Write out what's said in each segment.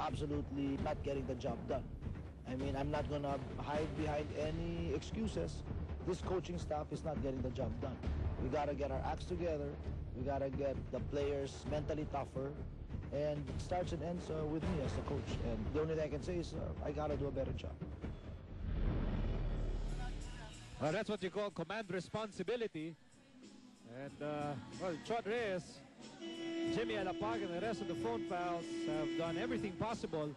absolutely not getting the job done. I mean, I'm not gonna hide behind any excuses. This coaching staff is not getting the job done. We gotta get our acts together. We gotta get the players mentally tougher. And it starts and ends with me as the coach. And the only thing I can say is I gotta do a better job. Well, that's what you call command responsibility. And, well, Chot Reyes, Jimmy Alapag, and the rest of the phone pals have done everything possible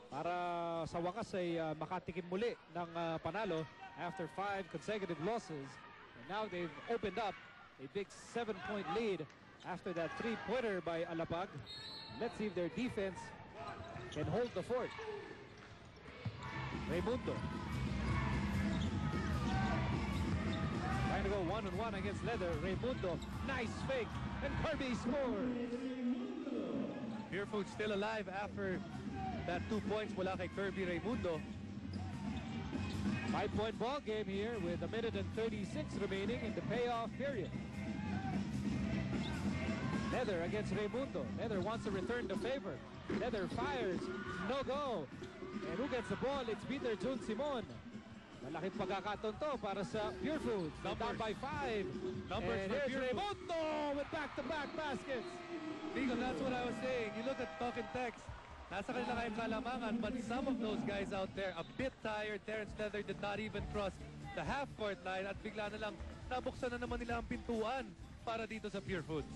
para sa wakas ay makatikim muli ng panalo after 5 consecutive losses. And now they've opened up a big 7-point lead after that 3-pointer by Alapag. Let's see if their defense can hold the fort. Raymundo trying to go one-on-one against Leather. Raymundo, nice fake, and Kirby scores. Purefood still alive after that 2 points mula kay Kirby Raymundo. 5-point ball game here with 1:36 remaining in the payoff period. Leather against Raymundo. Leather wants to return the favor. Leather fires, no go. And who gets the ball? It's Peter Jun Simon. Malaking pagkakataon to para sa Purefood. They're down by 5. Numbers and for here's Purefood. Raymundo with back-to-back baskets. Because that's what I was saying. You look at talk and text. Nasa kanila kayong kalamangan, but some of those guys out there a bit tired. Terrence Leather did not even cross the half-court line at bigla na lang nabuksan na naman nila ang pintuan para dito sa Purefood.